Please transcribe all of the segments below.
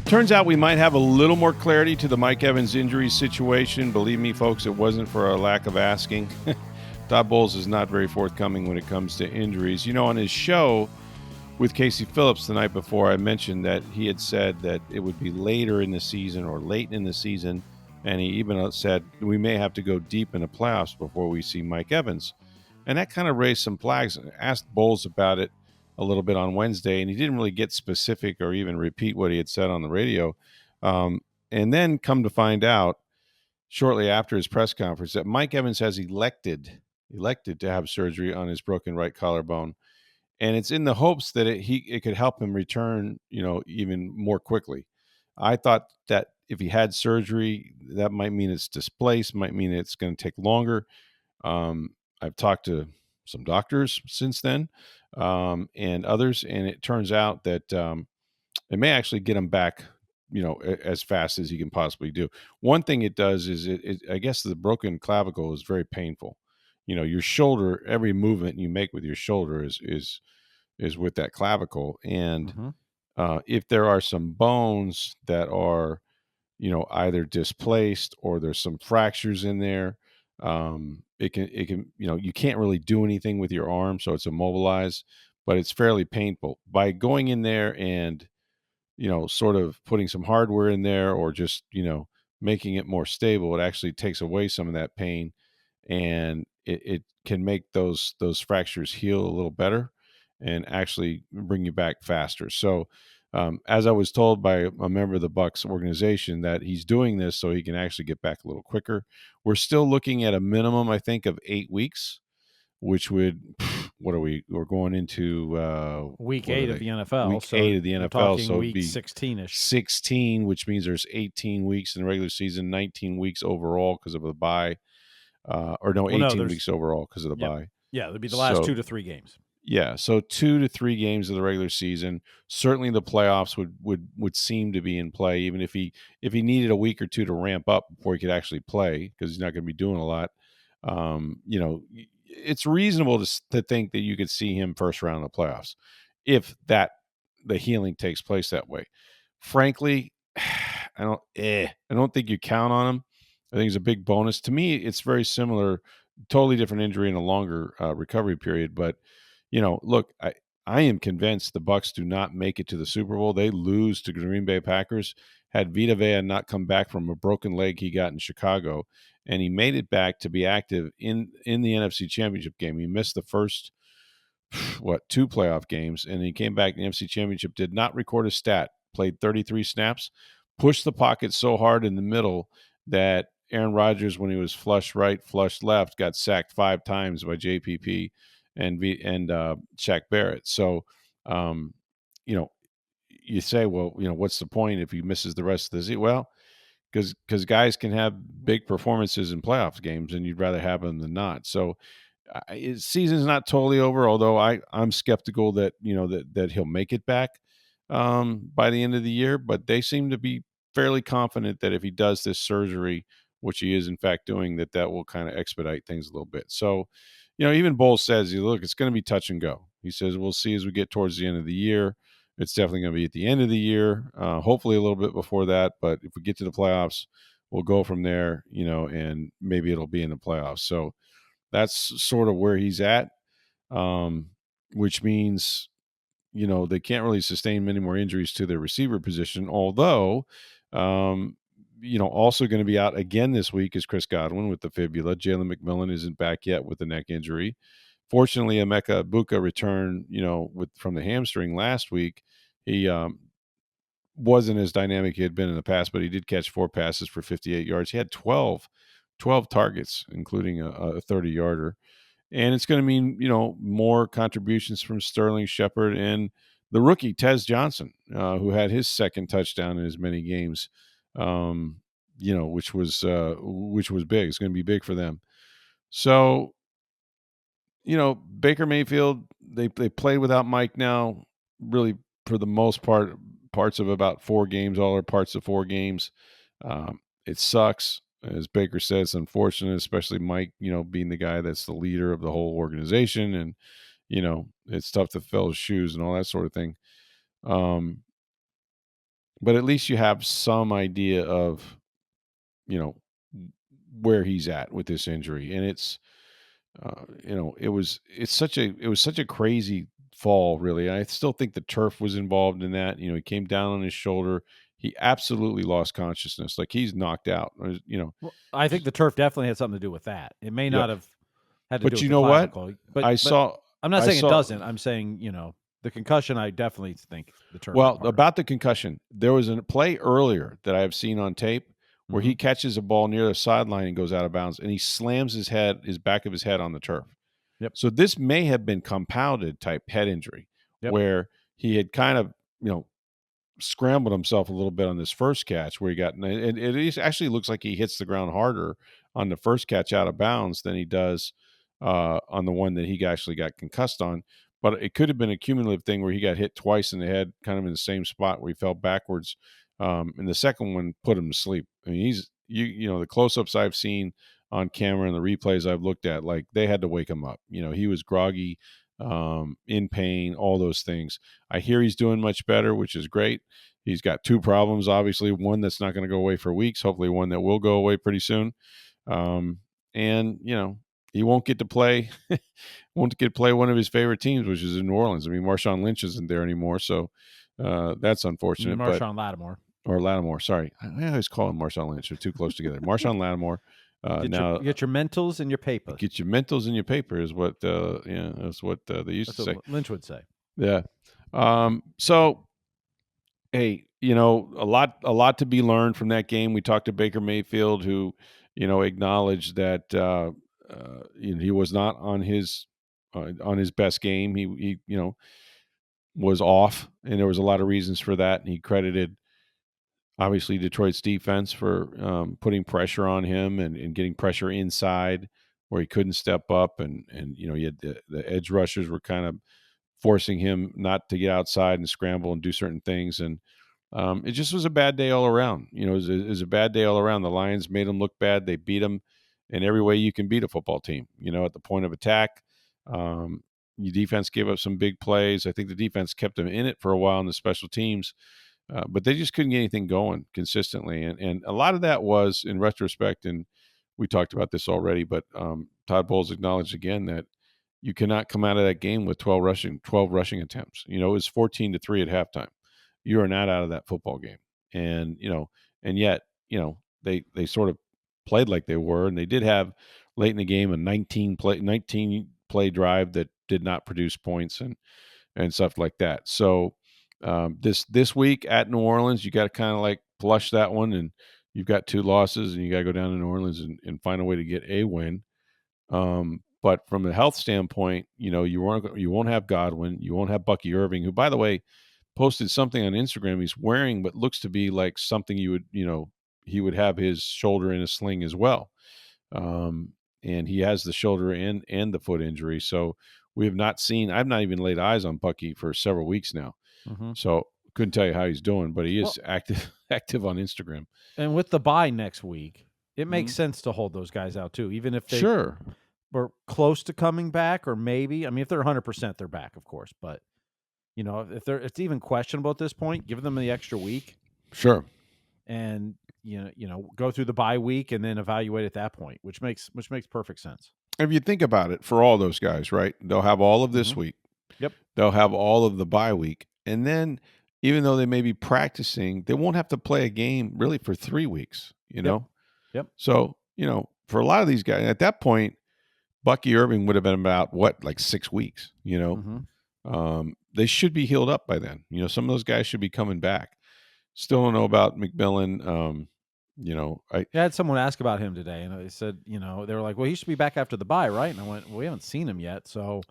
Turns out we might have a little more clarity to the Mike Evans injury situation. Believe me, folks, it wasn't for a lack of asking. Todd Bowles is not very forthcoming when it comes to injuries. You know, on his show with Casey Phillips the night before, I mentioned that he had said that it would be later in the season or late in the season. And he even said we may have to go deep in the playoffs before we see Mike Evans. And that kind of raised some flags. I asked Bowles about it a little bit on Wednesday, and he didn't really get specific or even repeat what he had said on the radio. And then come to find out shortly after his press conference that Mike Evans has elected to have surgery on his broken right collarbone. And it's in the hopes that it could help him return, even more quickly. I thought that if he had surgery, that might mean it's displaced, might mean it's going to take longer. I've talked to some doctors since then and others, and it turns out that it may actually get him back, as fast as he can possibly do. One thing it does is I guess the broken clavicle is very painful. Your shoulder, every movement you make with your shoulder is with that clavicle. And if there are some bones that are, either displaced or there's some fractures in there, it can, you can't really do anything with your arm. So it's immobilized, but it's fairly painful. By going in there and, sort of putting some hardware in there or just, making it more stable, it actually takes away some of that pain, and it can make those fractures heal a little better and actually bring you back faster. So as I was told by a member of the Bucs organization, that he's doing this so he can actually get back a little quicker. We're still looking at a minimum, I think, of 8 weeks, which would, we're going into week 8 of the NFL. Week 8 of the NFL. So it'd be 16-ish. 16, which means there's 18 weeks in the regular season, 19 weeks overall because of the bye. 18 weeks overall because of the bye. Yeah, it'd be the last 2 to 3 games. Yeah, so 2 to 3 games of the regular season. Certainly the playoffs would seem to be in play, even if he needed a week or two to ramp up before he could actually play, because he's not going to be doing a lot. It's reasonable to think that you could see him first round of the playoffs if the healing takes place that way. Frankly, I don't think you count on him. I think it's a big bonus. To me, it's very similar, totally different injury and a longer recovery period. But, look, I am convinced the Bucs do not make it to the Super Bowl. They lose to Green Bay Packers. Had Vita Vea not come back from a broken leg he got in Chicago, and he made it back to be active in the NFC Championship game. He missed the first, 2 playoff games, and he came back in the NFC Championship, did not record a stat, played 33 snaps, pushed the pocket so hard in the middle that Aaron Rodgers, when he was flush right, flush left, got sacked 5 times by JPP and Shaq Barrett. So, you say, well, what's the point if he misses the rest of the season? Well, because guys can have big performances in playoff games, and you'd rather have them than not. So, his season's not totally over, although I'm skeptical that that he'll make it back by the end of the year. But they seem to be fairly confident that if he does this surgery, which he is in fact doing, that will kind of expedite things a little bit. So, even Bowles says, look, it's going to be touch and go. He says, we'll see as we get towards the end of the year. It's definitely going to be at the end of the year, hopefully a little bit before that. But if we get to the playoffs, we'll go from there, and maybe it'll be in the playoffs. So that's sort of where he's at, which means, they can't really sustain many more injuries to their receiver position, although, also going to be out again this week is Chris Godwin with the fibula. Jalen McMillan isn't back yet with the neck injury. Fortunately, Emeka Egbuka returned, from the hamstring last week. He wasn't as dynamic he had been in the past, but he did catch 4 passes for 58 yards. He had 12 targets, including a 30-yarder. And it's going to mean, more contributions from Sterling Shepard and the rookie, Tez Johnson, who had his second touchdown in as many games, which was big. It's going to be big for them. So, Baker Mayfield, they played without Mike now, really for the most part, parts of about 4 games, all are parts of 4 games. It sucks. As Baker says, it's unfortunate, especially Mike, being the guy that's the leader of the whole organization. And, it's tough to fill his shoes and all that sort of thing. but at least you have some idea of, you know, where he's at with this injury. And it's, it was such a crazy fall, really. I still think the turf was involved in that. He came down on his shoulder. He absolutely lost consciousness, like he's knocked out. Well, I think the turf definitely had something to do with that. It may Yeah. not have had to do But with you the know what? clavicle, I but saw. I'm not I saying it saw. doesn't. I'm saying, the concussion, I definitely think the turf had Well, part of about the concussion, there was a play earlier that I have seen on tape it. where he catches a ball near the sideline and goes out of bounds, and he slams his back of his head on the turf. Yep. So this may have been compounded type head injury, Yep. where he had kind of, scrambled himself a little bit on this first catch where he got, and it actually looks like he hits the ground harder on the first catch out of bounds than he does on the one that he actually got concussed on. But it could have been a cumulative thing where he got hit twice in the head, kind of in the same spot where he fell backwards. And the second one put him to sleep. I mean, the close-ups I've seen on camera and the replays I've looked at, like they had to wake him up. He was groggy, in pain, all those things. I hear he's doing much better, which is great. He's got two problems, obviously, one that's not going to go away for weeks, hopefully one that will go away pretty soon. And he won't get to play one of his favorite teams, which is in New Orleans. I mean, Marshawn Lynch isn't there anymore, so that's unfortunate. Marshawn Lattimore. Or Lattimore, sorry. I always call him Marshawn Lynch. They're too close together. Marshawn Lattimore. Get your mentals and your paper. Get your mentals in your paper is what that's what they used to say. Lynch would say. Yeah. So hey, a lot to be learned from that game. We talked to Baker Mayfield, who, acknowledged that he was not on his best game. He was off, and there was a lot of reasons for that. And he credited obviously Detroit's defense for putting pressure on him and getting pressure inside where he couldn't step up, and he had the edge rushers were kind of forcing him not to get outside and scramble and do certain things. And it just was a bad day all around. It was a bad day all around. The Lions made them look bad. They beat them in every way you can beat a football team, at the point of attack. Your defense gave up some big plays. I think the defense kept them in it for a while in the special teams, but they just couldn't get anything going consistently. And a lot of that was, in retrospect, and we talked about this already, but Todd Bowles acknowledged again that you cannot come out of that game with 12 rushing attempts. It was 14-3 at halftime. You are not out of that football game. And, and yet, they sort of played like they were, and they did have late in the game a 19 play drive that did not produce points and stuff like that. So this week at New Orleans, you got to kind of like flush that one, and you've got two losses, and you got to go down to New Orleans and find a way to get a win. But from a health standpoint, you won't have Godwin, you won't have Bucky Irving, who, by the way, posted something on Instagram he's wearing, but looks to be like something he would have his shoulder in a sling as well. And he has the shoulder and the foot injury. So I've not even laid eyes on Bucky for several weeks now. Mm-hmm. So couldn't tell you how he's doing, but he is active on Instagram. And with the bye next week, it makes sense to hold those guys out too, even if they were close to coming back, or maybe, I mean, if they're 100%, they're back, of course. But if it's even questionable at this point, give them the extra week. Sure. And go through the bye week and then evaluate at that point, which makes perfect sense. If you think about it, for all those guys, right? They'll have all of this week. Yep. They'll have all of the bye week, and then even though they may be practicing, they won't have to play a game really for 3 weeks. Yep. So for a lot of these guys at that point, Bucky Irving would have been about like 6 weeks. They should be healed up by then. Some of those guys should be coming back. Still don't know about McMillan. I had someone ask about him today, and they said, they were like, well, he should be back after the bye, right? And I went, well, we haven't seen him yet. So,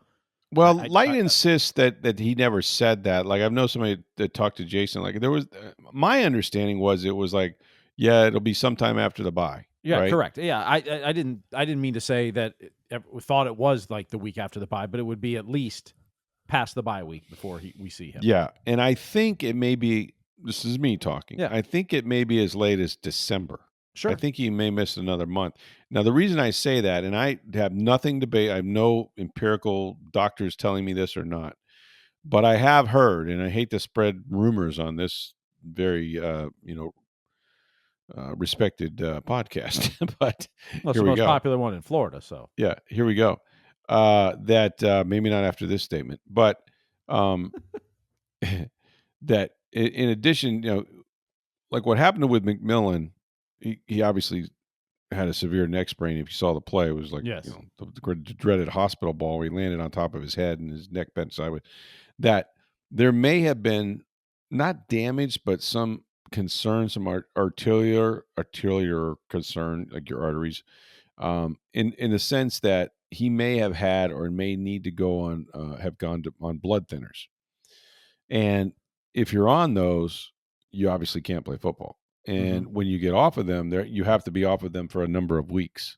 well, Light insists that he never said that. Like, I've known somebody that talked to Jason. Like, there was my understanding was it was like, yeah, it'll be sometime after the bye. Yeah, right? Correct. Yeah, I didn't mean to say that. Thought it was like the week after the bye, but it would be at least past the bye week before we see him. Yeah, and I think it may be. This is me talking. Yeah. I think it may be as late as December. Sure. I think he may miss another month. Now, the reason I say that, and I have nothing to debate, I have no empirical doctors telling me this or not, but I have heard, and I hate to spread rumors on this very respected podcast. But Well, it's here the we most go. popular one in Florida. So Yeah, here we go. That maybe not after this statement, but that in addition, like what happened with McMillan, he obviously had a severe neck sprain. If you saw the play, it was like yes, the dreaded hospital ball where he landed on top of his head and his neck bent sideways. That there may have been not damage, but some concern, some arterial concern, like your arteries, in the sense that he may have had or may need to go on, have gone on blood thinners. And if you're on those, you obviously can't play football. And when you get off of them, you have to be off of them for a number of weeks.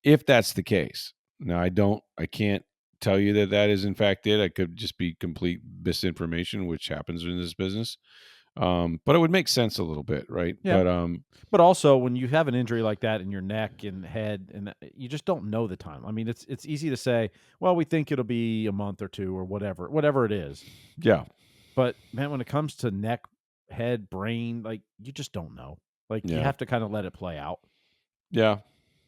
If that's the case. Now, I can't tell you that is in fact it. I could just be complete misinformation, which happens in this business. But it would make sense a little bit, right? yeah. But But also, when you have an injury like that in your neck and head, and you just don't know the time. I mean, it's easy to say, well, we think it'll be a month or two or whatever it is. yeah. But man, when it comes to neck, head, brain, like you just don't know. Like you Yeah. have to kind of let it play out. Yeah.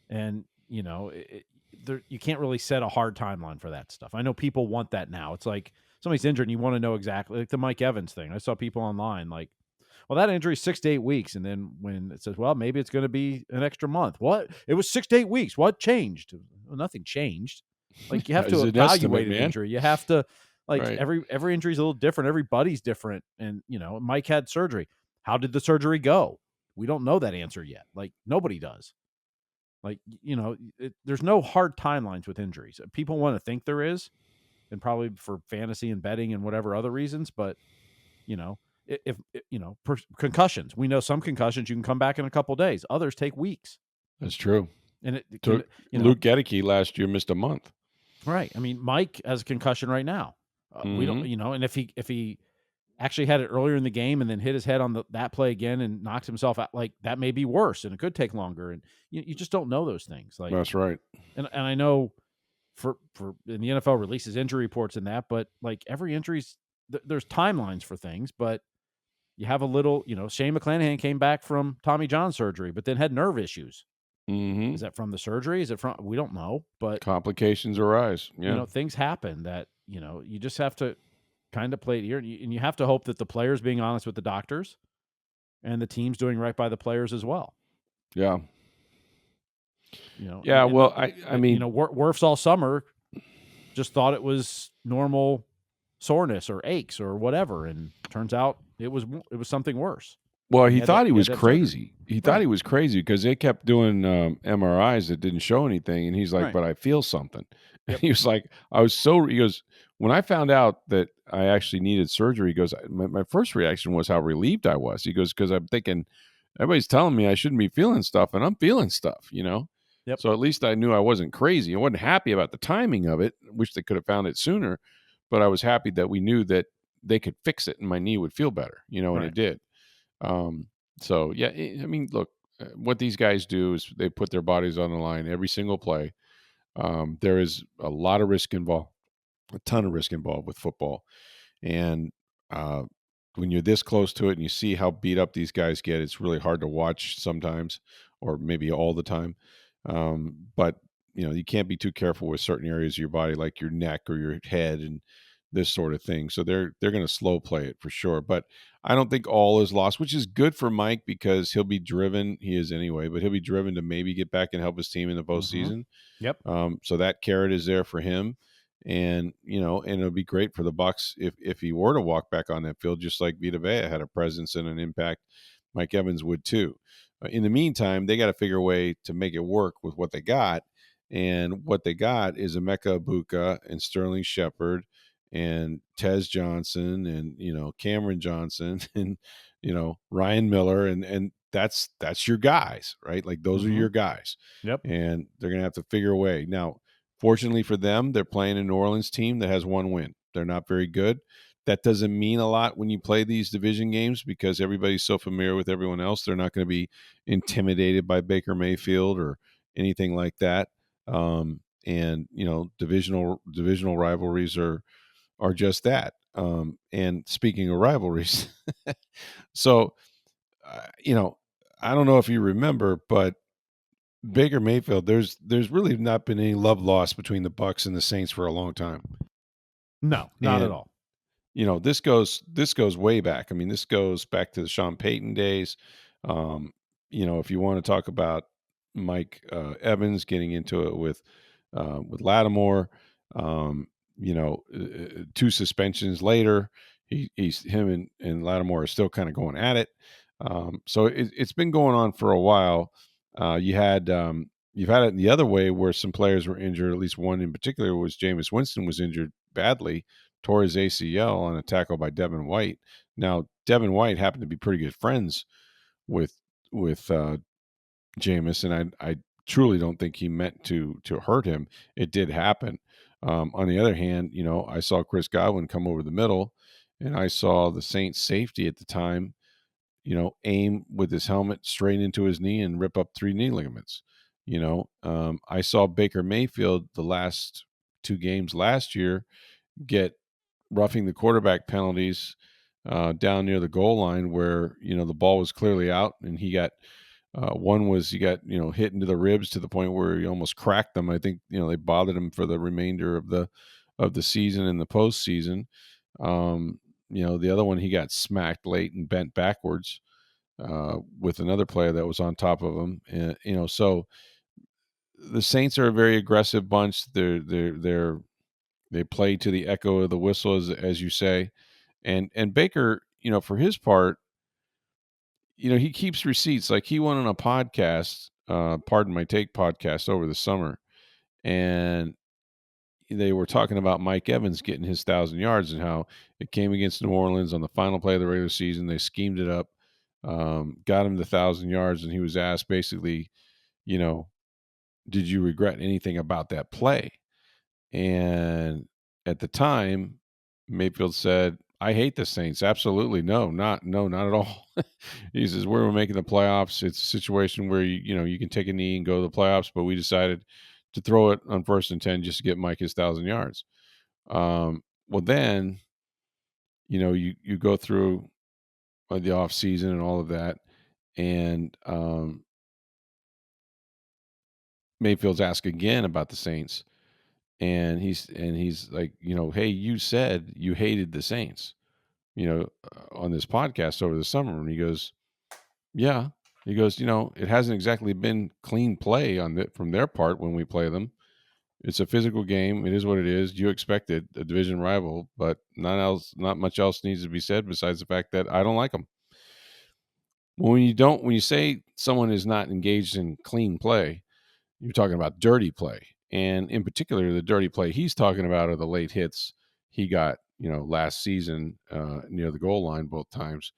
And you can't really set a hard timeline for that stuff. I know people want that now. It's like somebody's injured and you want to know exactly, like the Mike Evans thing. I saw people online like, well, that injury is 6 to 8 weeks. And then when it says, well, maybe it's going to be an extra month. What? It was 6 to 8 weeks. What changed? Well, nothing changed. Like you have to evaluate an injury. You have to, like, right. every injury is a little different. Everybody's different. And, Mike had surgery. How did the surgery go? We don't know that answer yet. Like nobody does. Like, there's no hard timelines with injuries. People want to think there is, and probably for fantasy and betting and whatever other reasons. But, if concussions, we know some concussions, you can come back in a couple of days. Others take weeks. That's true. And Luke Gedicke last year missed a month. Right. I mean, Mike has a concussion right now. We don't, and if he actually had it earlier in the game and then hit his head on that play again and knocked himself out, like that may be worse and it could take longer. And you just don't know those things. Like that's right. And I know for in the NFL releases injury reports and that, but like every injury's there's timelines for things, but you have a little, Shane McClanahan came back from Tommy John surgery, but then had nerve issues. Mm-hmm. Is that from the surgery? Is it from, we don't know, but complications arise. Yeah. Things happen that, you just have to kind of play it here. And you have to hope that the players being honest with the doctors and the team's doing right by the players as well. Yeah. Yeah. Well, I mean, Werfs all summer just thought it was normal soreness or aches or whatever. And turns out it was something worse. Well, he thought he was crazy. He thought he was crazy because they kept doing MRIs that didn't show anything. And he's like, but I feel something. And he was like, he goes, when I found out that I actually needed surgery, he goes, my first reaction was how relieved I was. He goes, because I'm thinking, everybody's telling me I shouldn't be feeling stuff, and I'm feeling stuff, Yep. So at least I knew I wasn't crazy. I wasn't happy about the timing of it. I wish they could have found it sooner, but I was happy that we knew that they could fix it and my knee would feel better, and it did. So yeah, I mean, look, what these guys do is they put their bodies on the line every single play. There is a lot of risk involved, a ton of risk involved with football. And when you're this close to it and you see how beat up these guys get, it's really hard to watch sometimes, or maybe all the time. But you can't be too careful with certain areas of your body, like your neck or your head and this sort of thing. So they're going to slow play it for sure. But I don't think all is lost, which is good for Mike because he'll be driven. He is anyway, but he'll be driven to maybe get back and help his team in the postseason. Yep. So that carrot is there for him. And, and it'll be great for the Bucs if he were to walk back on that field, just like Vita Vea had a presence and an impact. Mike Evans would too. In the meantime, they got to figure a way to make it work with what they got. And what they got is Emeka Egbuka and Sterling Shepard and Tez Johnson and, Cameron Johnson and, Ryan Miller. And that's your guys, right? Like those are your guys. Yep. And they're going to have to figure a way. Now, fortunately for them, they're playing a New Orleans team that has one win. They're not very good. That doesn't mean a lot when you play these division games because everybody's so familiar with everyone else. They're not going to be intimidated by Baker Mayfield or anything like that. And divisional rivalries are just that. And speaking of rivalries, So, I don't know if you remember, but Baker Mayfield, there's really not been any love lost between the Bucs and the Saints for a long time. No, not at all. This goes way back. I mean, this goes back to the Sean Payton days. If you want to talk about Mike Evans getting into it with Lattimore, um, 2 suspensions later, him and Lattimore are still kind of going at it. So it's been going on for a while. You've had it the other way where some players were injured. At least one in particular was Jameis Winston was injured badly, tore his ACL on a tackle by Devin White. Now, Devin White happened to be pretty good friends with Jameis, and I truly don't think he meant to hurt him. It did happen. On the other hand, I saw Chris Godwin come over the middle, and I saw the Saints safety at the time, aim with his helmet straight into his knee and rip up 3 knee ligaments. I saw Baker Mayfield the last 2 games last year get roughing the quarterback penalties down near the goal line where, the ball was clearly out, and he got he got, hit into the ribs to the point where he almost cracked them. I think, they bothered him for the remainder of the season and the postseason. The other one, he got smacked late and bent backwards with another player that was on top of him. And, so the Saints are a very aggressive bunch. They play to the echo of the whistle, as you say. And Baker, for his part, he keeps receipts. Like, he went on a podcast, Pardon My Take podcast over the summer, and they were talking about Mike Evans getting his 1,000 yards and how it came against New Orleans on the final play of the regular season. They schemed it up, got him the 1,000 yards, and he was asked basically, did you regret anything about that play? And at the time, Mayfield said, I hate the Saints. Absolutely. No, not at all. He says, we're making the playoffs. It's a situation where, you can take a knee and go to the playoffs, but we decided to throw it on 1st and 10 just to get Mike his 1,000 yards. Well, then, you go through the off season and all of that. And Mayfield's asked again about the Saints. And he's like, hey, you said you hated the Saints, on this podcast over the summer. And he goes, yeah. He goes, it hasn't exactly been clean play from their part when we play them. It's a physical game. It is what it is. You expected a division rival, but not much else needs to be said besides the fact that I don't like them. When you say someone is not engaged in clean play, you're talking about dirty play. And in particular, the dirty play he's talking about are the late hits he got, last season near the goal line both times.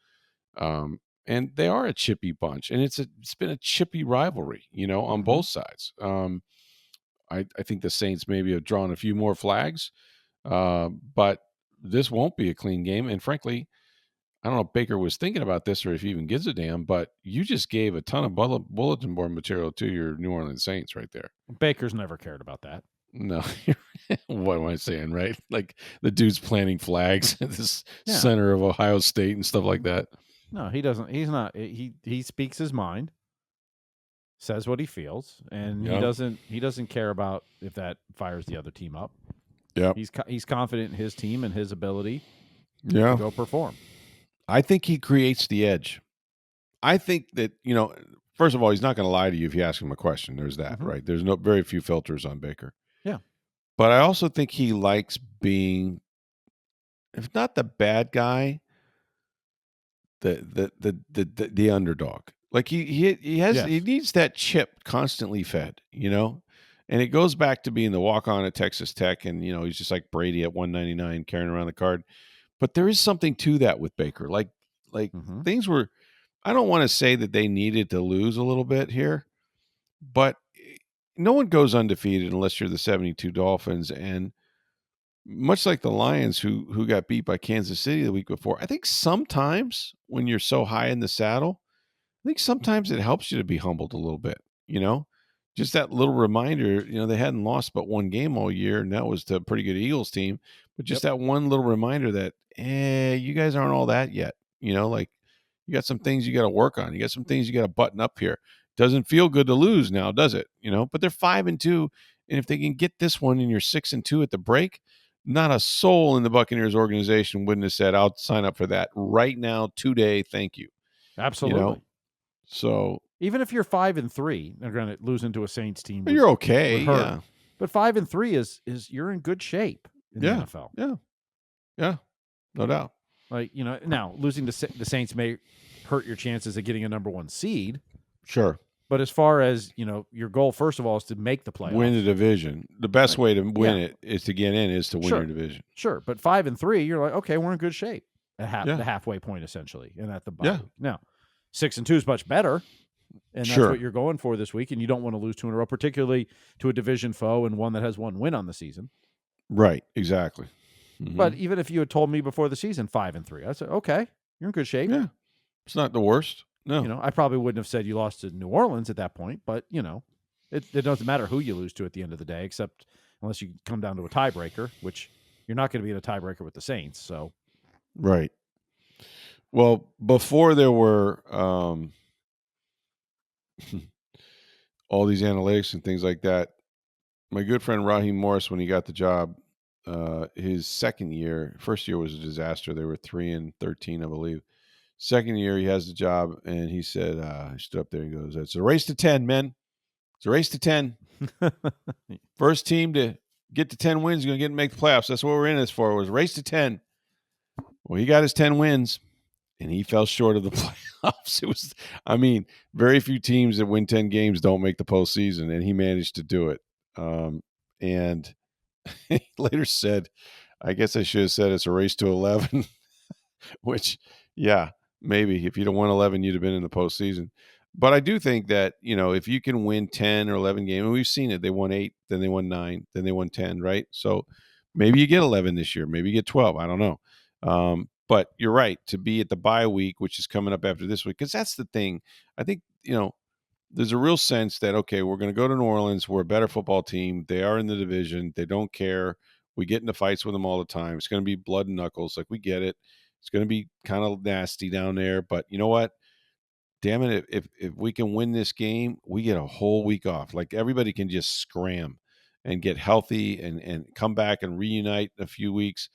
And they are a chippy bunch, and it's been a chippy rivalry, on both sides. I think the Saints maybe have drawn a few more flags, but this won't be a clean game. And frankly, I don't know if Baker was thinking about this or if he even gives a damn, but you just gave a ton of bulletin board material to your New Orleans Saints right there. Baker's never cared about that. No. What am I saying, right? Like, the dude's planting flags at this center of Ohio State and stuff like that. No, he doesn't. He's not. He speaks his mind, says what he feels, and he doesn't care about if that fires the other team up. Yeah. He's confident in his team and his ability to go perform. I think he creates the edge. I think that, first of all, he's not going to lie to you if you ask him a question. There's that, right? There's very few filters on Baker. Yeah. But I also think he likes being, if not the bad guy, the underdog. Like, he needs that chip constantly fed, and it goes back to being the walk-on at Texas Tech, and he's just like Brady at 199 carrying around the card. But there is something to that with Baker. Like things were, I don't want to say that they needed to lose a little bit here, but no one goes undefeated unless you're the 72 Dolphins. And much like the Lions who got beat by Kansas City the week before, I think sometimes when you're so high in the saddle, I think sometimes it helps you to be humbled a little bit, just that little reminder, they hadn't lost but one game all year, and that was to a pretty good Eagles team. But just that one little reminder that, you guys aren't all that yet. You got some things you got to work on. You got some things you got to button up here. Doesn't feel good to lose now, does it? But they're 5-2, and if they can get this one and you're 6-2 at the break, not a soul in the Buccaneers organization wouldn't have said, "I'll sign up for that right now, today. Thank you." Absolutely. So even if you're 5-3, they're going to lose into a Saints team. You're okay, yeah. But 5-3 is you're in good shape in the NFL. Yeah, no doubt. Like, now losing to the Saints may hurt your chances of getting a number 1 seed. Sure. But as far as, your goal, first of all, is to make the playoffs. Win the division. The best way to win it is to get in, is to win your division. Sure. But 5-3, you're like, okay, we're in good shape at the halfway point, essentially, and at the bye week. Now, 6-2 is much better, and that's what you're going for this week, and you don't want to lose 2 in a row, particularly to a division foe and one that has 1 win on the season. Right, exactly. Mm-hmm. But even if you had told me before the season 5-3, I'd say, okay, you're in good shape. Yeah, it's not the worst. No. I probably wouldn't have said you lost to New Orleans at that point, but, it doesn't matter who you lose to at the end of the day, except unless you come down to a tiebreaker, which you're not going to be in a tiebreaker with the Saints. So, right. Well, before there were all these analytics and things like that, my good friend Raheem Morris, when he got the job, his first year was a disaster. They were 3-13, I believe. Second year, he has the job, and he said, he stood up there and goes, "It's a race to 10, men. It's a race to 10. First team to get to 10 wins is going to get to make the playoffs. That's what we're in this for. It was a race to 10. Well, he got his 10 wins, and he fell short of the playoffs. Very few teams that win 10 games don't make the postseason, and he managed to do it. And he later said, I guess I should have said it's a race to 11, which, yeah, maybe if you'd have won 11, you'd have been in the postseason. But I do think that, if you can win 10 or 11 games, and we've seen it, they won 8, then they won 9, then they won 10, right? So maybe you get 11 this year, maybe you get 12. I don't know. But you're right, to be at the bye week, which is coming up after this week, because that's the thing. I think, there's a real sense that, okay, we're going to go to New Orleans. We're a better football team. They are in the division. They don't care. We get into fights with them all the time. It's going to be blood and knuckles. Like, we get it. It's going to be kind of nasty down there. But you know what? Damn it, if we can win this game, we get a whole week off. Like, everybody can just scram and get healthy and come back and reunite in a few weeks.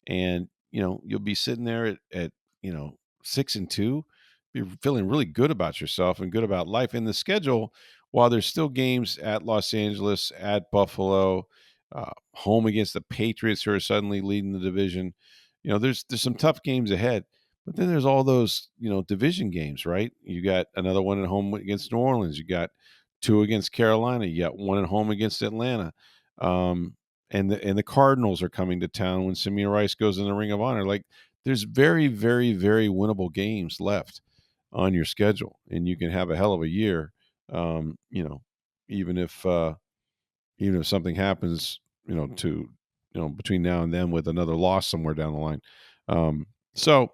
And, you'll be sitting there at 6-2, be feeling really good about yourself and good about life. In the schedule, while there's still games at Los Angeles, at Buffalo, home against the Patriots, who are suddenly leading the division, there's some tough games ahead. But then there's all those, division games, right? You got another one at home against New Orleans. You got 2 against Carolina. You got 1 at home against Atlanta. And the Cardinals are coming to town when Samir Rice goes in the Ring of Honor. Like, there's very, very, very winnable games left on your schedule, and you can have a hell of a year. Even if something happens, between now and then with another loss somewhere down the line. So,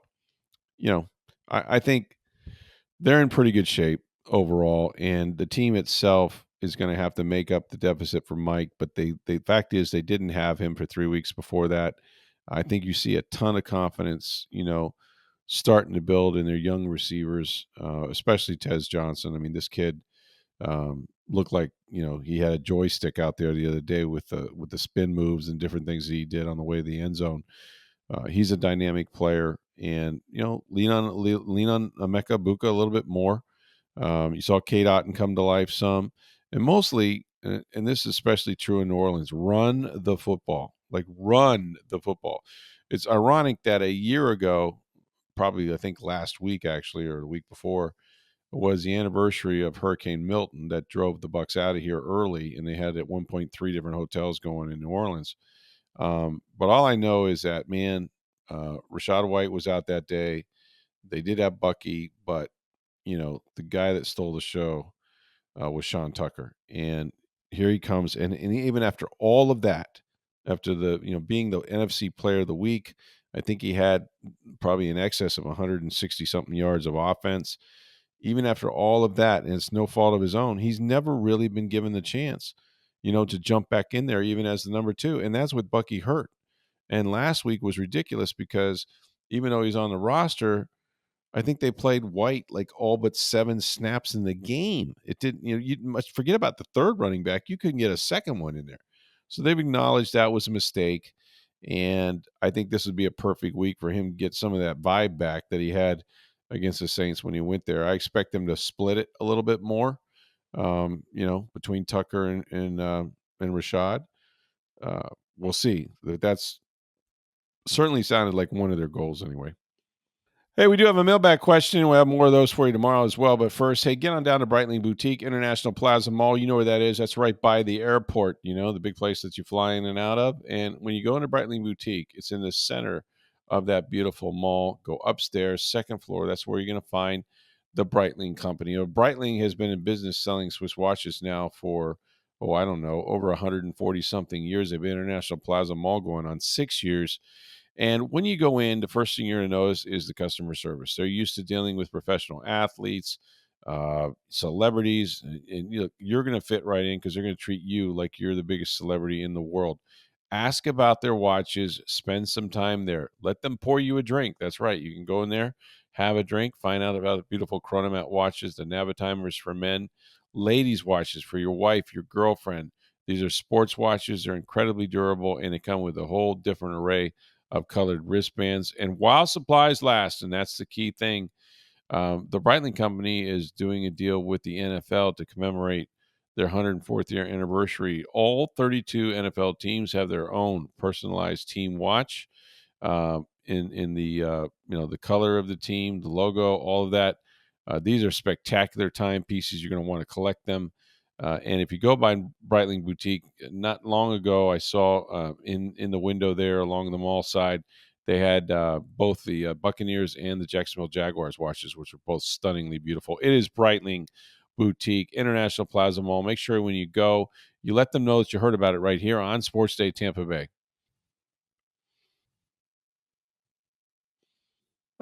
I think they're in pretty good shape overall, and the team itself is going to have to make up the deficit for Mike. But the fact is, they didn't have him for 3 weeks before that. I think you see a ton of confidence, starting to build in their young receivers, especially Tez Johnson. This kid looked like, he had a joystick out there the other day with the spin moves and different things that he did on the way to the end zone. He's a dynamic player, and lean on Emeka Buka a little bit more. You saw Kate Otten come to life some, and mostly, and this is especially true in New Orleans, run the football. Like, run the football. It's ironic that a year ago, probably I think last week actually, or the week before, was the anniversary of Hurricane Milton that drove the Bucs out of here early, and they had at one point 3 different hotels going in New Orleans. But all I know is that, man, Rashad White was out that day. They did have Bucky, but the guy that stole the show was Sean Tucker, and here he comes. And even after all of that, after the being the NFC Player of the Week, I think he had probably in excess of 160 something yards of offense. Even after all of that, and it's no fault of his own, he's never really been given the chance, to jump back in there, even as the number 2. And that's with Bucky hurt. And last week was ridiculous because even though he's on the roster, I think they played White like all but 7 snaps in the game. It didn't, you must forget about the third running back. You couldn't get a second one in there. So they've acknowledged that was a mistake. And I think this would be a perfect week for him to get some of that vibe back that he had against the Saints when he went there. I expect him to split it a little bit more, between Tucker and Rashad. We'll see. That's certainly sounded like one of their goals anyway. Hey, we do have a mailbag question. We'll have more of those for you tomorrow as well. But first, hey, get on down to Breitling Boutique, International Plaza Mall. You know where that is. That's right by the airport, the big place that you fly in and out of. And when you go into Breitling Boutique, it's in the center of that beautiful mall. Go upstairs, second floor. That's where you're going to find the Breitling Company. Breitling has been in business selling Swiss watches now for, I don't know, over 140-something years. They've been International Plaza Mall going on 6 years. And when you go in, the first thing you're going to notice is the customer service. They're used to dealing with professional athletes, celebrities, and you're going to fit right in because they're going to treat you like you're the biggest celebrity in the world. Ask about their watches. Spend some time there. Let them pour you a drink. That's right. You can go in there, have a drink, find out about the beautiful Chronomat watches, the Navitimers for men, ladies' watches for your wife, your girlfriend. These are sports watches. They're incredibly durable, and they come with a whole different array of colored wristbands. And while supplies last, and that's the key thing, the Breitling Company is doing a deal with the NFL to commemorate their 104th year anniversary. All 32 NFL teams have their own personalized team watch in the color of the team, the logo, all of that. These are spectacular timepieces. You're going to want to collect them. And if you go by Breitling Boutique, not long ago, I saw in the window there along the mall side, they had both the Buccaneers and the Jacksonville Jaguars watches, which are both stunningly beautiful. It is Breitling Boutique, International Plaza Mall. Make sure when you go, you let them know that you heard about it right here on Sports Day Tampa Bay.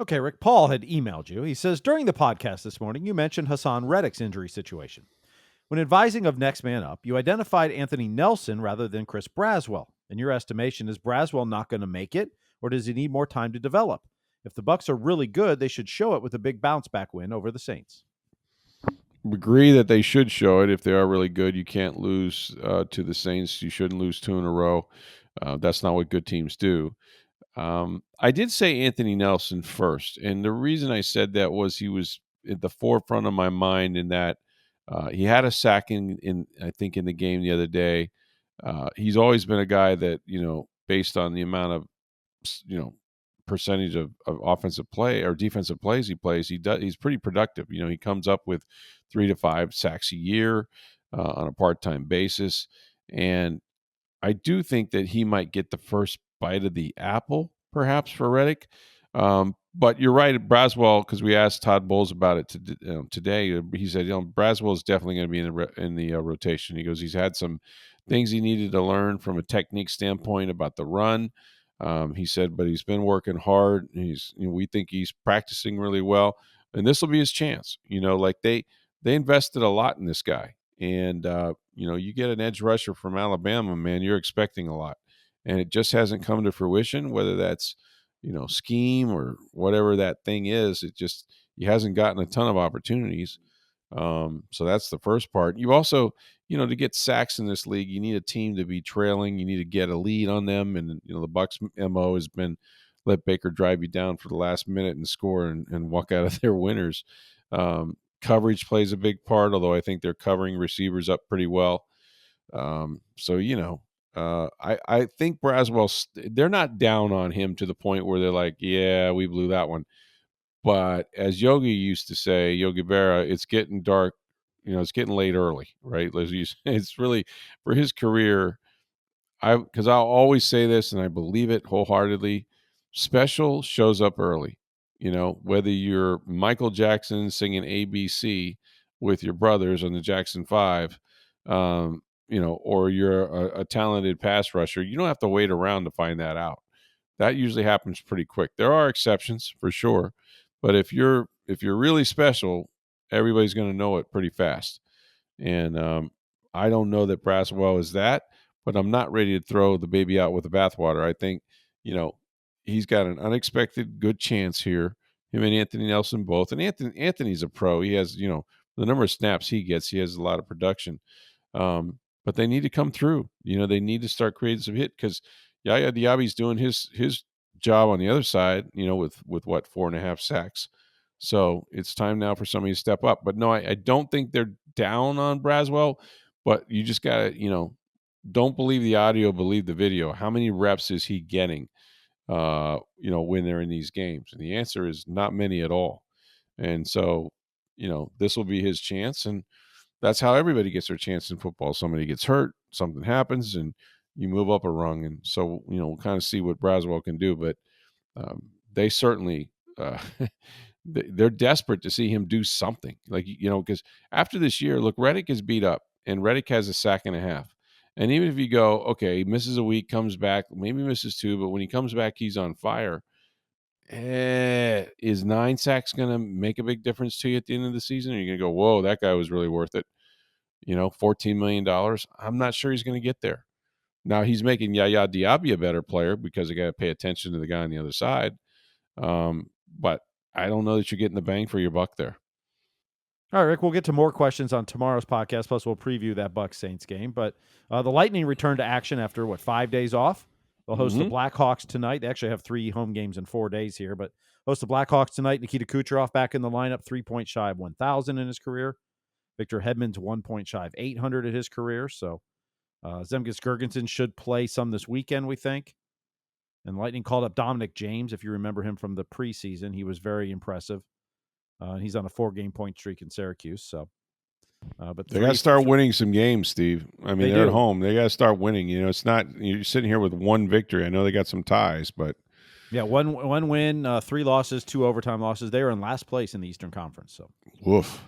Okay, Rick, Paul had emailed you. He says, during the podcast this morning, you mentioned Haason Reddick's injury situation. When advising of Next Man Up, you identified Anthony Nelson rather than Chris Braswell. In your estimation, is Braswell not going to make it, or does he need more time to develop? If the Bucs are really good, they should show it with a big bounce-back win over the Saints. Agree that they should show it. If they are really good, you can't lose to the Saints. You shouldn't lose 2 in a row. That's not what good teams do. I did say Anthony Nelson first, and the reason I said that was he was at the forefront of my mind in that he had a sack in I think in the game the other day. He's always been a guy that, based on the amount of, percentage of offensive play or defensive plays he plays, he's pretty productive. He comes up with 3 to 5 sacks a year on a part-time basis. And I do think that he might get the first bite of the apple, perhaps, for Reddick. But you're right, Braswell, because we asked Todd Bowles about it today. He said, Braswell is definitely going to be in the rotation. He goes, he's had some things he needed to learn from a technique standpoint about the run. He said, but he's been working hard. We think he's practicing really well, and this will be his chance. Like they invested a lot in this guy, and you get an edge rusher from Alabama, man, you're expecting a lot, and it just hasn't come to fruition. Whether that's scheme or whatever that thing is, he hasn't gotten a ton of opportunities. So that's the first part. You also, to get sacks in this league, you need a team to be trailing. You need to get a lead on them. And, the Bucs MO has been let Baker drive you down for the last minute and score and walk out of there winners. Coverage plays a big part, although I think they're covering receivers up pretty well. I think Braswell, they're not down on him to the point where they're like, yeah, we blew that one. But as Yogi used to say, Yogi Berra, it's getting dark. It's getting late early, right? It's really for his career. Because I'll always say this, and I believe it wholeheartedly. Special shows up early. Whether you're Michael Jackson singing ABC with your brothers on the Jackson 5, or you're a talented pass rusher, you don't have to wait around to find that out. That usually happens pretty quick. There are exceptions for sure. But if you're really special, everybody's going to know it pretty fast. And I don't know that Braswell is that, but I'm not ready to throw the baby out with the bathwater. I think, he's got an unexpected good chance here. him and Anthony Nelson both. And Anthony's a pro. He has, the number of snaps he gets, he has a lot of production. But they need to come through. They need to start creating some hit because Yaya Diaby's doing his job on the other side, with what, 4.5 sacks. So it's time now for somebody to step up. But no, I don't think they're down on Braswell, but you just got to, don't believe the audio, believe the video. How many reps is he getting, when they're in these games? And the answer is not many at all. And so, this will be his chance. And that's how everybody gets their chance in football. Somebody gets hurt, something happens, and you move up a rung. And so, we'll kind of see what Braswell can do. But they certainly they're desperate to see him do something. Like, because after this year, look, Reddick is beat up, and Reddick has a sack and a half. And even if you go, okay, he misses a week, comes back, maybe misses 2, but when he comes back, he's on fire. Is 9 sacks going to make a big difference to you at the end of the season? Or are you going to go, whoa, that guy was really worth it? $14 million. I'm not sure he's going to get there. Now he's making Yaya Diaby a better player because they got to pay attention to the guy on the other side. But I don't know that you're getting the bang for your buck there. All right, Rick, we'll get to more questions on tomorrow's podcast, plus we'll preview that Bucs Saints game. But the Lightning returned to action after, 5 days off? They'll host the Blackhawks tonight. They actually have 3 home games in 4 days here, but host the Blackhawks tonight. Nikita Kucherov back in the lineup, 3 point shy of 1,000 in his career. Victor Hedman's 1 point shy of 800 at his career. So Zemgus Girgensson should play some this weekend, we think. And Lightning called up Dominic James, if you remember him from the preseason. He was very impressive. He's on a 4-game point streak in Syracuse. So, but they got to start winning some games, Steve. I mean, they're at home. They got to start winning. It's not you're sitting here with 1 victory. I know they got some ties, but yeah, one win, 3 losses, 2 overtime losses. They are in last place in the Eastern Conference. So, woof.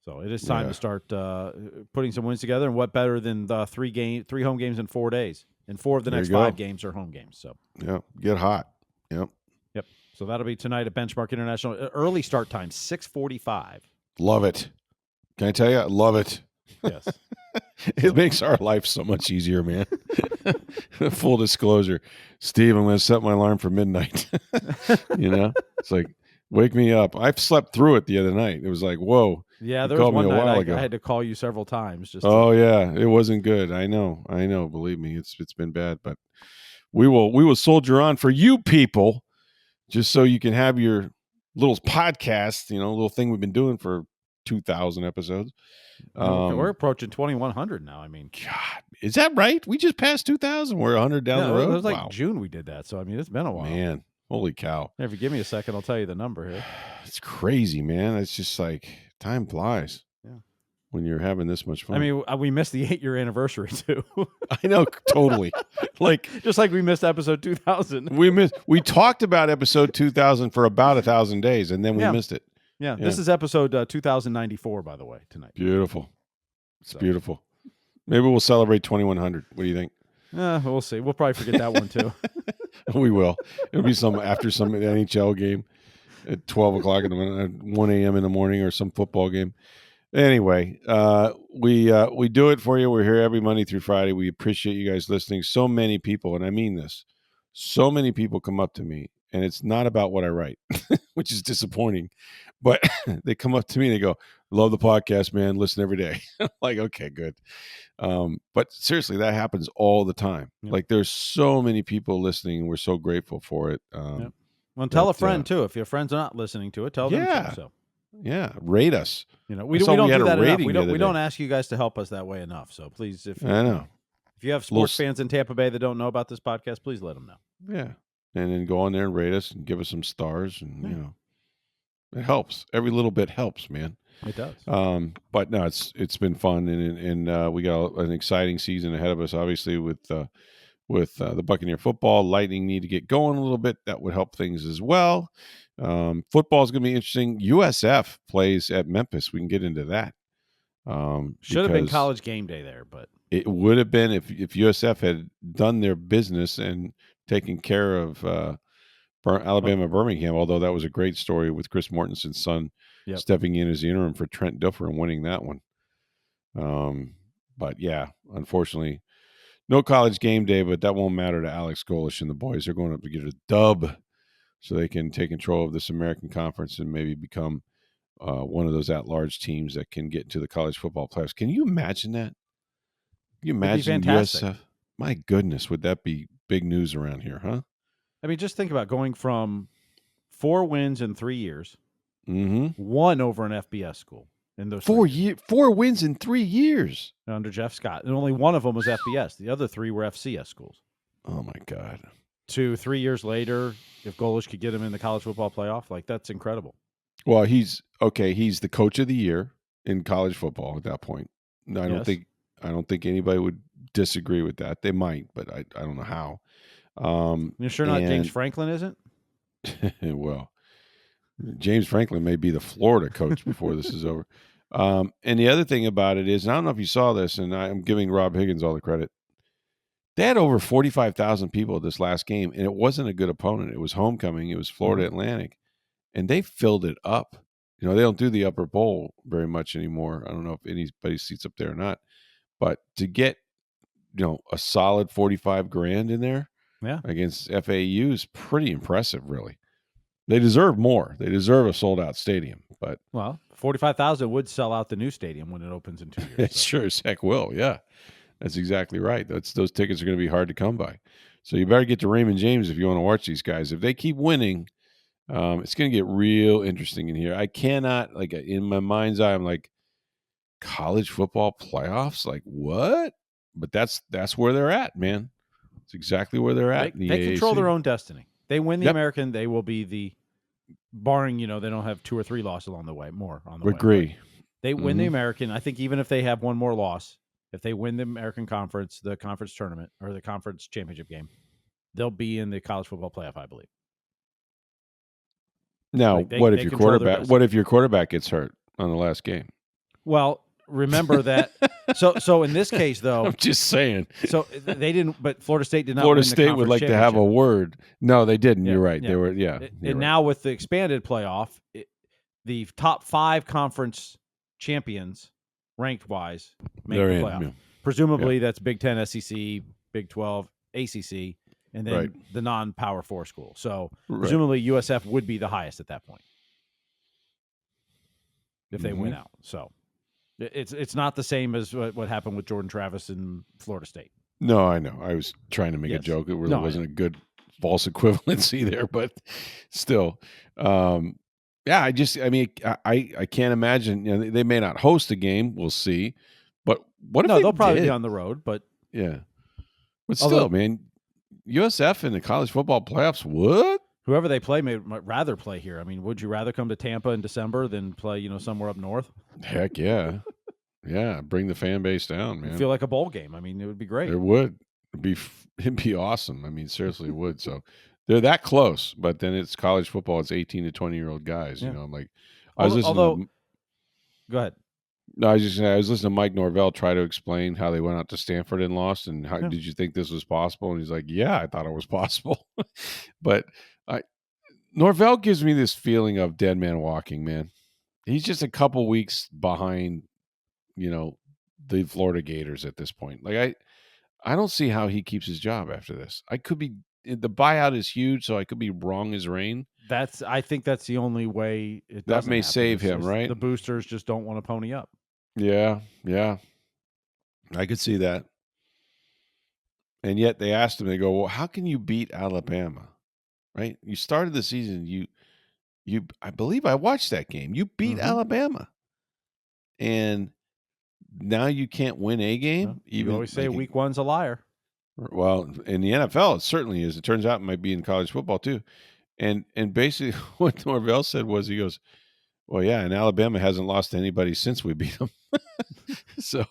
So it is time to start putting some wins together. And what better than the 3 home games in 4 days? And 4 of the next 5 games are home games. So yeah, get hot. Yep. So that'll be tonight at Benchmark International. Early start time, 6:45. Love it. Can I tell you? I love it. Yes. It makes our life so much easier, man. Full disclosure. Steve, I'm going to set my alarm for midnight. It's like, wake me up. I've slept through it the other night. It was like, whoa. Yeah, there was one night I had to call you several times. Yeah. It wasn't good. I know. Believe me, it's been bad. But we will soldier on for you people. Just so you can have your little podcast, little thing we've been doing for 2,000 episodes. We're approaching 2,100 now. I mean, God, is that right? We just passed 2,000. We're 100 down the road. It was like June we did that. So, I mean, it's been a while. Man, holy cow. If you give me a second, I'll tell you the number here. It's crazy, man. It's just like time flies. Yeah. When you're having this much fun. I mean, we missed the 8-year anniversary too. I know, totally. Just like we missed episode 2000. We talked about episode 2000 for about 1,000 days, and then we missed it. Yeah. This is episode 2094, by the way, tonight. Beautiful. It's beautiful. Maybe we'll celebrate 2100. What do you think? We'll see. We'll probably forget that one too. We will. It'll be after some NHL game at 12 o'clock in the morning, at 1 a.m. in the morning, or some football game. Anyway, we do it for you. We're here every Monday through Friday. We appreciate you guys listening. So many people, and I mean this, so many people come up to me, and it's not about what I write, which is disappointing, but they come up to me and they go, love the podcast, man. Listen every day. Like, okay, good. But seriously, that happens all the time. Yep. Like, there's so many people listening, and we're so grateful for it. Yep. Well, tell a friend too. If your friend's not listening to it, tell them too. So. Yeah, rate us. We don't do that enough. We don't ask you guys to help us that way enough. So please, if you have sports fans in Tampa Bay that don't know about this podcast, please let them know. Yeah, and then go on there and rate us and give us some stars, and it helps. Every little bit helps, man. It does. But no, it's been fun, and we got an exciting season ahead of us. Obviously, with the Buccaneer football, Lightning need to get going a little bit. That would help things as well. Football is going to be interesting. USF plays at Memphis. We can get into that. Should have been college game day there, but it would have been if USF had done their business and taken care of Alabama Birmingham. Although that was a great story with Chris Mortensen's son stepping in as the interim for Trent Dilfer and winning that one. But yeah, unfortunately, no college game day. But that won't matter to Alex Golish and the boys. They're going up to get a dub so they can take control of this American Conference and maybe become one of those at-large teams that can get into the college football playoffs. Can you imagine that? Can you imagine USF? My goodness, would that be big news around here, huh? I mean, just think about going from 4 wins in 3 years, mm-hmm. 1 over an FBS school in those 4 wins in 3 years under Jeff Scott, and only one of them was FBS. The other 3 were FCS schools. Oh my God! 2-3 years later, if Golish could get him in the college football playoff, like that's incredible. Well, he's the coach of the year in college football at that point. I don't think anybody would disagree with that. They might, but I don't know how. You're sure not James Franklin isn't? Well, James Franklin may be the Florida coach before this is over. And the other thing about it is, and I don't know if you saw this, and I'm giving Rob Higgins all the credit. They had over 45,000 people at this last game, and it wasn't a good opponent. It was homecoming. It was Florida Atlantic, and they filled it up. They don't do the upper bowl very much anymore. I don't know if anybody seats up there or not, but to get a solid 45 grand in there against FAU is pretty impressive, really. They deserve more. They deserve a sold-out stadium. But 45,000 would sell out the new stadium when it opens in 2 years. It sure as heck will, yeah. That's exactly right. Those tickets are going to be hard to come by. So you better get to Raymond James if you want to watch these guys. If they keep winning, it's going to get real interesting in here. I cannot, in my mind's eye, I'm like, college football playoffs? Like, what? But that's where they're at, man. It's exactly where they're at. They control their own destiny. They win the American, they will be the, barring, they don't have 2 or 3 losses along the way, more on the way. Agree. They win the American. I think even if they have one more loss, if they win the American Conference, the conference tournament, or the conference championship game, they'll be in the college football playoff, I believe. Now, what if your quarterback gets hurt on the last game? Well, remember that. So in this case, though, I'm just saying. So they didn't, but Florida State did not. Florida State would like to have a word. No, they didn't. You're right. They were. Now with the expanded playoff, the top 5 conference champions, ranked wise, make the playoff. Yeah. Presumably, that's Big 10, SEC, Big 12, ACC, and then the non-Power 4 school. So presumably, USF would be the highest at that point if they win out. So. It's not the same as what happened with Jordan Travis in Florida State. No, I know. I was trying to make a joke. It really wasn't a good false equivalency there, but still. I can't imagine. They may not host a game. We'll see. But what if they'll probably be on the road. But but still, man, USF in the college football playoffs would. Whoever they play might rather play here. I mean, would you rather come to Tampa in December than play, somewhere up north? Heck yeah. Yeah, bring the fan base down, man. It'd feel like a bowl game. I mean, it would be great. It would. It'd be awesome. I mean, seriously, it would. So they're that close, but then it's college football. It's 18 to 20-year-old guys. I'm like, go ahead. No, I was listening to Mike Norvell try to explain how they went out to Stanford and lost, and how did you think this was possible? And he's like, yeah, I thought it was possible. But Norvell gives me this feeling of dead man walking, man. He's just a couple weeks behind, the Florida Gators at this point. Like, I don't see how he keeps his job after this. I could be, the buyout is huge, so I could be wrong as rain. I think that's the only way it that may save him, right? The boosters just don't want to pony up. Yeah. I could see that. And yet they asked him, they go, well, how can you beat Alabama? Right? You started the season, you I believe I watched that game. You beat Alabama. And now you can't win a game? You always say week one's a liar. Well, in the NFL, it certainly is. It turns out it might be in college football too. And basically what Norvell said was, he goes, well, yeah, and Alabama hasn't lost to anybody since we beat them. So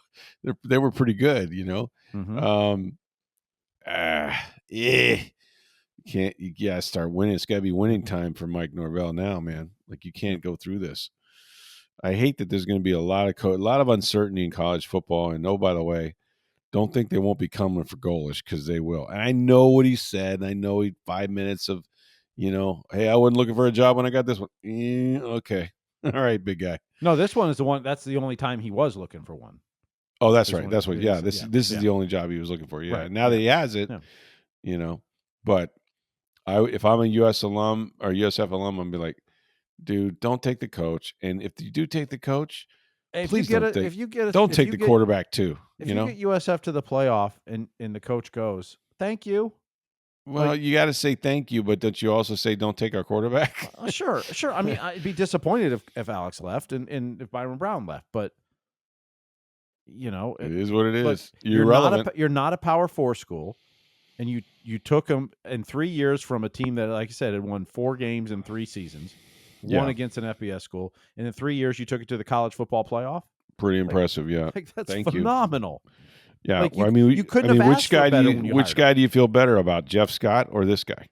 they were pretty good, You gotta start winning. It's gotta be winning time for Mike Norvell now, man. Like, you can't go through this. I hate that there's going to be a lot of uncertainty in college football. And by the way, don't think they won't be coming for Golish, because they will. And I know what he said. I know 5 minutes of, hey, I wasn't looking for a job when I got this one. Okay, all right, big guy. No, this one is the one. That's the only time he was looking for one. Oh, that's right. That's what. Yeah, this is the only job he was looking for. Yeah, right. Now that he has it, but if I'm a US alum or USF alum, I'm be like, dude, don't take the coach. And if you do take the coach, please don't take the quarterback too. If you get USF to the playoff and the coach goes, thank you. Well, you got to say thank you, but don't you also say don't take our quarterback? Sure. I mean, I'd be disappointed if Alex left and if Byron Brown left, but it is what it is. You're not a Power 4 school, and you took them in 3 years from a team that, like I said, had won 4 games in 3 seasons, one against an FBS school, and in 3 years you took it to the college football playoff. Pretty impressive, yeah. That's phenomenal. Yeah, you couldn't have asked for better. Which guy do you feel better about, Jeff Scott or this guy?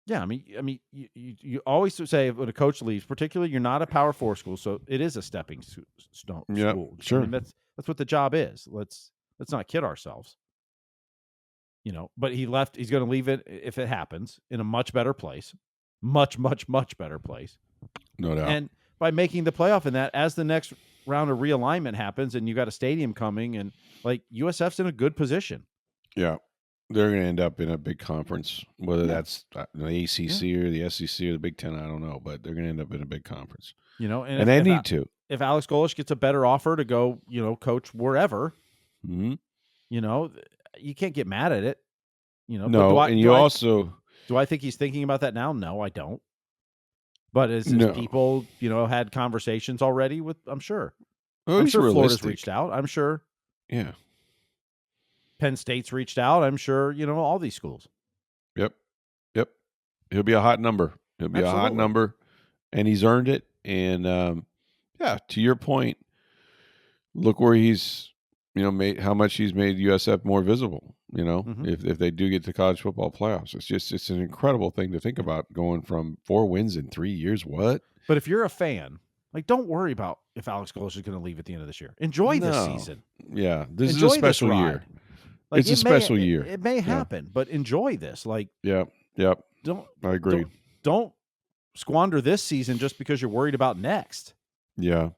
Yeah, I mean, you always say when a coach leaves, particularly you're not a Power 4 school, so it is a stepping stone school. Sure. I mean, that's what the job is. Let's not kid ourselves. But he left. He's going to leave it if it happens in a much better place, much better place. No doubt. And by making the playoff in that, as the next round of realignment happens, and you got a stadium coming, and USF's in a good position. Yeah. They're going to end up in a big conference, whether that's the ACC or the SEC or the Big Ten. I don't know, but they're going to end up in a big conference. And they need to. If Alex Golesh gets a better offer to go, coach wherever, you can't get mad at it. Do I think he's thinking about that now? No, I don't. But as people, had conversations already with, I'm sure. I'm sure Florida's reached out. I'm sure. Yeah. Penn State's reached out. I'm sure, all these schools. Yep. He'll be a hot number. A hot number, and he's earned it. And, to your point, look where he's, made how much he's made USF more visible, if they do get to college football playoffs. It's an incredible thing to think about, going from 4 wins in 3 years. What? But if you're a fan, don't worry about if Alex Golesh is going to leave at the end of this year. Enjoy this season. Yeah, this is a special year. It's a special year. It may happen, but enjoy this. Yep. I agree. Don't squander this season just because you're worried about next. Yeah.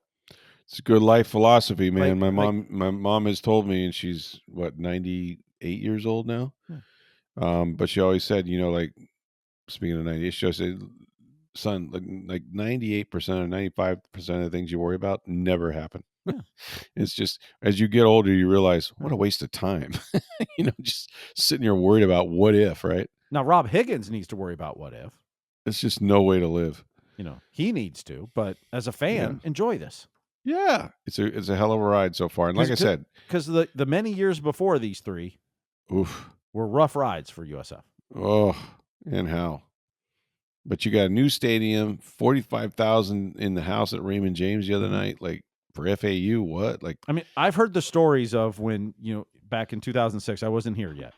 It's a good life philosophy, man. My mom has told me, and she's 98 years old now. Yeah. But she always said, speaking of 98, she always said, son, 98% or 95% of the things you worry about never happen. Yeah. It's just, as you get older, you realize what a waste of time. Just sitting here worried about what if, right? Now, Rob Higgins needs to worry about what if. It's just no way to live. He needs to, but as a fan, enjoy this. Yeah, it's a hell of a ride so far. And like I said, because the many years before these 3 were rough rides for USF. Oh, and how. But you got a new stadium, 45,000 in the house at Raymond James the other night. For FAU, what? I mean, I've heard the stories of when, back in 2006, I wasn't here yet.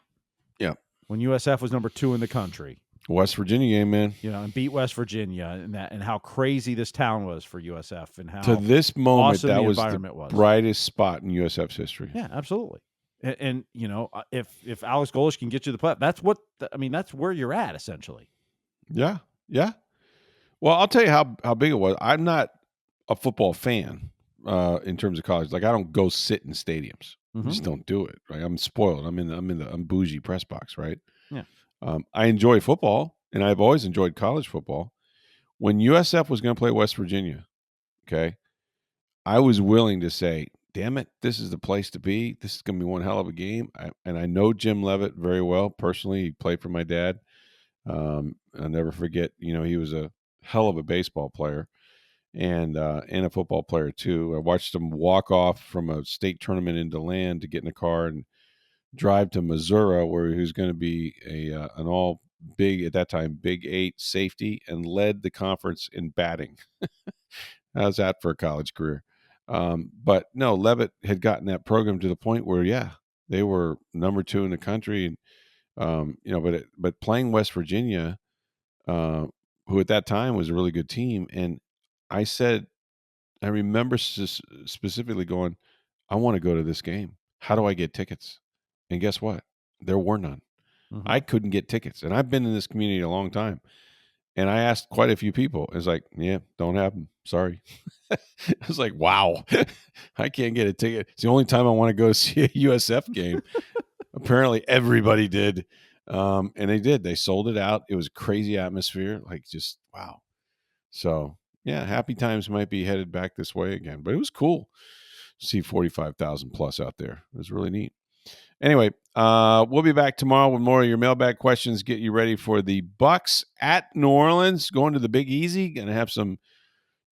Yeah. When USF was number 2 in the country. West Virginia game, man. And beat West Virginia, and how crazy this town was for USF, and how to this moment awesome that was the brightest spot in USF's history. Yeah, absolutely. And if Alex Golesh can get you the play, that's where you're at essentially. Yeah. Well, I'll tell you how big it was. I'm not a football fan in terms of college. I don't go sit in stadiums. I just don't do it. Right? I'm spoiled. I'm bougie press box. Right. Yeah. I enjoy football, and I've always enjoyed college football. When USF was going to play West Virginia, okay, I was willing to say, damn it, this is the place to be. This is going to be one hell of a game. And I know Jim Leavitt very well personally. He played for my dad. I'll never forget, he was a hell of a baseball player and a football player too. I watched him walk off from a state tournament in DeLand to get in a car and drive to Missouri, where he was going to be an all big, at that time, Big 8 safety, and led the conference in batting. How's that for a college career? But no, Leavitt had gotten that program to the point where, they were number 2 in the country. And, but playing West Virginia, who at that time was a really good team. And I remember specifically going, I want to go to this game. How do I get tickets? And guess what? There were none. I couldn't get tickets. And I've been in this community a long time. And I asked quite a few people. It's like, don't have them. Sorry. I was like, wow, I can't get a ticket. It's the only time I want to go see a USF game. Apparently everybody did. And they did. They sold it out. It was a crazy atmosphere. Like, just wow. So, yeah, happy times might be headed back this way again. But it was cool to see 45,000 plus out there. It was really neat. Anyway, we'll be back tomorrow with more of your mailbag questions. Get you ready for the Bucs at New Orleans, going to the Big Easy. Going to have some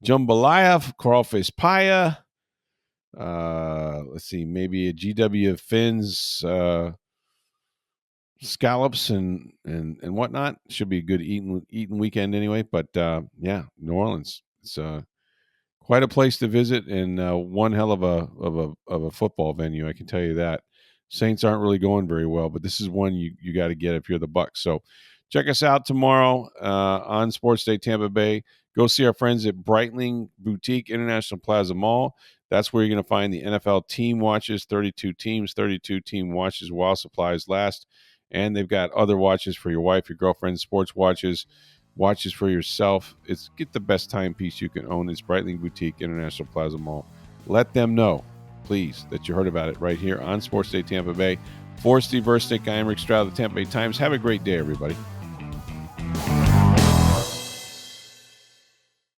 jambalaya, crawfish paya. Let's see, maybe a GW Finn's scallops and whatnot. Should be a good eating weekend anyway. But yeah, New Orleans. It's quite a place to visit, and one hell of a football venue. I can tell you that. Saints aren't really going very well, but this is one you got to get if you're the Bucs. So check us out tomorrow on Sports Day Tampa Bay. Go see our friends at Breitling Boutique International Plaza Mall. That's where you're going to find the NFL team watches, 32 teams, 32 team watches while supplies last. And they've got other watches for your wife, your girlfriend, sports watches for yourself. Get the best timepiece you can own. It's Breitling Boutique International Plaza Mall. Let them know, please, that you heard about it right here on Sports Day Tampa Bay. For Steve Versnick, I am Rick Stroud of the Tampa Bay Times. Have a great day, everybody.